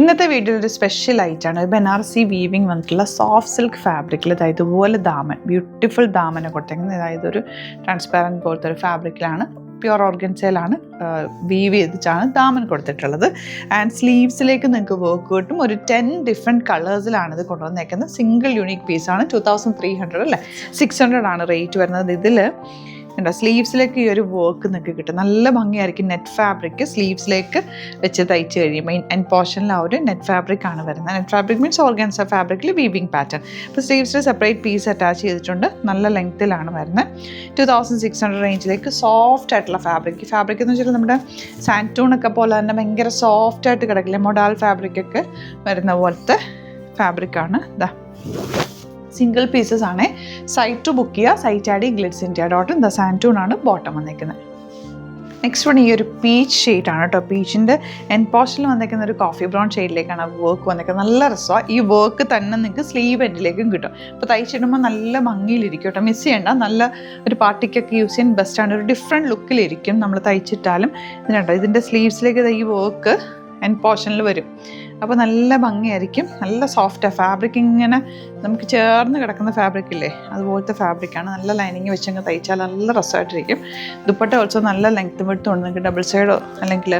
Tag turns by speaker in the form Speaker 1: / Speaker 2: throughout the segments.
Speaker 1: ഇന്നത്തെ വീഡിയോയിൽ ഒരു സ്പെഷ്യൽ ആയിട്ടാണ് ബനാറസി വീവിങ് വന്നിട്ടുള്ള സോഫ്റ്റ് സിൽക്ക് ഫാബ്രിക്കിൽ അതായത് ഇതുപോലെ ദാമൻ, ബ്യൂട്ടിഫുൾ ദാമനെ കൊടുത്തേക്കുന്നത്. അതായത് ഒരു ട്രാൻസ്പാരൻറ്റ് പോലത്തെ ഒരു ഫാബ്രിക്കിലാണ്, പ്യുവർ ഓർഗൻസയിലാണ് വീവ് ചെയ്തിട്ടാണ് ദാമൻ കൊടുത്തിട്ടുള്ളത്. ആൻഡ് സ്ലീവ്സിലേക്ക് നിങ്ങൾക്ക് വർക്ക് കിട്ടും. ഒരു 10 ഡിഫറെൻറ്റ് കളേഴ്സിലാണ് ഇത് കൊണ്ടുവന്നേക്കുന്നത്. സിംഗിൾ യൂണിക് പീസാണ്. 2300 അല്ലേ, 600 ആണ് റേറ്റ് വരുന്നത്. ഇതിൽ ഉണ്ടോ സ്ലീവ്സിലേക്ക് ഈ ഒരു വർക്ക് നിങ്ങൾക്ക് കിട്ടും. നല്ല ഭംഗിയായിരിക്കും. നെറ്റ് ഫാബ്രിക് സ്ലീവ്സിലേക്ക് വെച്ച് തയ്ച്ച് കഴിയുമ്പോൾ എൻഡ് പോർഷനിൽ ആ ഒരു നെറ്റ് ഫാബ്രിക് ആണ് വരുന്നത്. നെറ്റ് ഫാബ്രിക് മീൻസ് ഓർഗൻസ ഫാബ്രിക്കിൽ വീവിങ് പാറ്റേൺ. അപ്പോൾ സ്ലീവ്സിൽ സെപ്പറേറ്റ് പീസ് അറ്റാച്ച് ചെയ്തിട്ടുണ്ട്. നല്ല ലെങ്ത്തിലാണ് വരുന്നത്. 2600 റേഞ്ചിലേക്ക് സോഫ്റ്റ് ആയിട്ടുള്ള ഫാബ്രിക് എന്ന് വെച്ചാൽ നമ്മുടെ സാൻറ്റൂണൊക്കെ പോലെ തന്നെ ഭയങ്കര സോഫ്റ്റ് ആയിട്ട് കിടക്കില്ലേ, മൊഡാൽ ഫാബ്രിക്കൊക്കെ വരുന്ന പോലത്തെ ഫാബ്രിക്കാണ്. ഇതാ സിംഗിൾ പീസസ് ആണ്. സൈറ്റ് ബുക്ക് ചെയ്യുക. Site add glitz India dot the santoon ആണ് ബോട്ടം വന്നേക്കുന്നത്. നെക്സ്റ്റ് വൺ ഈ ഒരു പീച്ച് ഷെയ്ഡാണ് കേട്ടോ. പീച്ചിൻ്റെ എൻഡ് പോർഷനിൽ വന്നേക്കുന്ന ഒരു കോഫി ബ്രൗൺ ഷെയ്ഡിലേക്കാണ് വർക്ക് വന്നേക്കുന്നത്. നല്ല രസമാണ്. ഈ വർക്ക് തന്നെ നിങ്ങൾക്ക് സ്ലീവ് എൻഡിലേക്കും കിട്ടും. അപ്പോൾ തയ്ച്ചിടുമ്പോൾ നല്ല ഭംഗിയിലിരിക്കും കേട്ടോ. മിസ് ചെയ്യേണ്ട. നല്ല ഒരു പാർട്ടിക്കൊക്കെ യൂസ് ചെയ്യാൻ ബെസ്റ്റാണ്. ഒരു ഡിഫറെൻറ്റ് ലുക്കിലിരിക്കും നമ്മൾ തയ്ച്ചിട്ടാലും. ഇതിനുണ്ടോ ഇതിൻ്റെ സ്ലീവ്സിലേക്ക് ഈ വർക്ക് എൻഡ് പോർഷനിൽ വരും. അപ്പോൾ നല്ല ഭംഗിയായിരിക്കും. നല്ല സോഫ്റ്റാണ് ഫാബ്രിക്. ഇങ്ങനെ നമുക്ക് ചേർന്ന് കിടക്കുന്ന ഫാബ്രിക് ഇല്ലേ, അതുപോലത്തെ ഫാബ്രിക്കാണ്. നല്ല ലൈനിങ് വെച്ചങ്ങ് തയ്ച്ചാൽ നല്ല രസമായിട്ടിരിക്കും. ദുപ്പട്ട ഓൾസോ നല്ല ലെങ്ത്തും വിടുത്തും ഉണ്ട്. നിങ്ങൾക്ക് ഡബിൾ സൈഡോ അല്ലെങ്കിൽ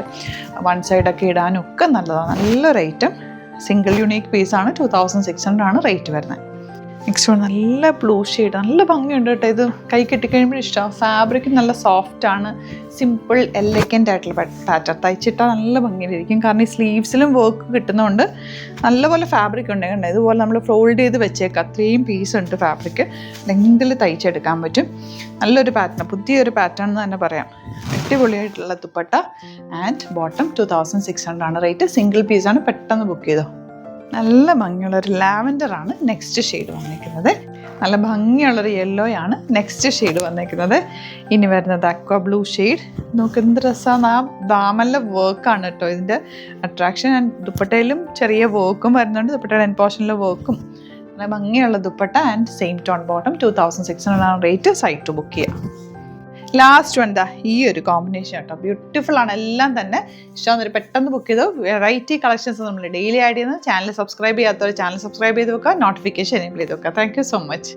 Speaker 1: വൺ സൈഡൊക്കെ ഇടാനും ഒക്കെ നല്ലതാണ്. നല്ലൊരു ഐറ്റം. സിംഗിൾ യൂണീക്ക് പീസാണ്. 2600 ആണ് റേറ്റ് വരുന്നത്. നെക്സ്റ്റ് വൺ നല്ല ബ്ലൂ ഷെയ്ഡ്. നല്ല ഭംഗിയുണ്ട് കേട്ടോ. ഇത് കൈ കെട്ടിക്കഴിയുമ്പോൾ ഇഷ്ടമാണ്. ഫാബ്രിക് നല്ല സോഫ്റ്റാണ്. സിമ്പിൾ എലഗൻ്റ് ആയിട്ടുള്ള പാറ്റേൺ. തയ്ച്ചിട്ടാൽ നല്ല ഭംഗിയിലിരിക്കും. കാരണം ഈ സ്ലീവ്സിലും വർക്ക് കിട്ടുന്നതുകൊണ്ട് നല്ലപോലെ ഫാബ്രിക് ഉണ്ട്. കണ്ടോ ഇതുപോലെ നമ്മൾ ഫോൾഡ് ചെയ്ത് വെച്ചേക്കാം. അത്രയും പീസ് ഉണ്ട് ഫാബ്രിക്. ലെങ്തിൽ തയ്ച്ചെടുക്കാൻ പറ്റും. നല്ലൊരു പാറ്റേൺ, പുതിയൊരു പാറ്റേൺ എന്ന് തന്നെ പറയാം. അടിപൊളിയായിട്ടുള്ള ദുപ്പട്ട ആൻഡ് ബോട്ടം. 2600 ആണ് റേറ്റ്. സിംഗിൾ പീസാണ്. പെട്ടെന്ന് ബുക്ക് ചെയ്തോ. നല്ല ഭംഗിയുള്ളൊരു ലാവൻഡറാണ് നെക്സ്റ്റ് ഷെയ്ഡ് വന്നേക്കുന്നത്. നല്ല ഭംഗിയുള്ളൊരു യെല്ലോയാണ് നെക്സ്റ്റ് ഷെയ്ഡ് വന്നേക്കുന്നത്. ഇനി വരുന്നത് അക്വ ബ്ലൂ ഷെയ്ഡ്. നമുക്ക് എന്ത് രസമാണ്. ആ ദാമനിലെ വർക്കാണ് കേട്ടോ ഇതിൻ്റെ അട്രാക്ഷൻ. ആൻഡ് ദുപ്പട്ടയിലും ചെറിയ വർക്കും വരുന്നുണ്ട്. ദുപ്പട്ടയുടെ എൻഡ് പോർഷനിലെ വർക്കും. നല്ല ഭംഗിയുള്ള dupatta and same tone bottom. 2600 ആണ് റേറ്റ്. സൈറ്റ് ബുക്ക് ചെയ്യാം. ലാസ്റ്റ് എന്താ ഈ ഒരു കോമ്പിനേഷൻ കേട്ടോ. ബ്യൂട്ടിഫുൾ ആണ്. എല്ലാം തന്നെ ഇഷ്ടമാകുന്നൊരു പെട്ടെന്ന് ബുക്ക് ചെയ്തോ. വെറൈറ്റി കളക്ഷൻസ് നമ്മൾ ഡെയിലി ആഡ് ചെയ്യുന്നത്. ചാനൽ സബ്സ്ക്രൈബ് ചെയ്യാത്തവർ ചാനൽ സബ്സ്ക്രൈബ് ചെയ്ത് വെക്കുക. നോട്ടിഫിക്കേഷൻ എനേബിൾ ചെയ്ത് വെക്കുക. Thank you so much.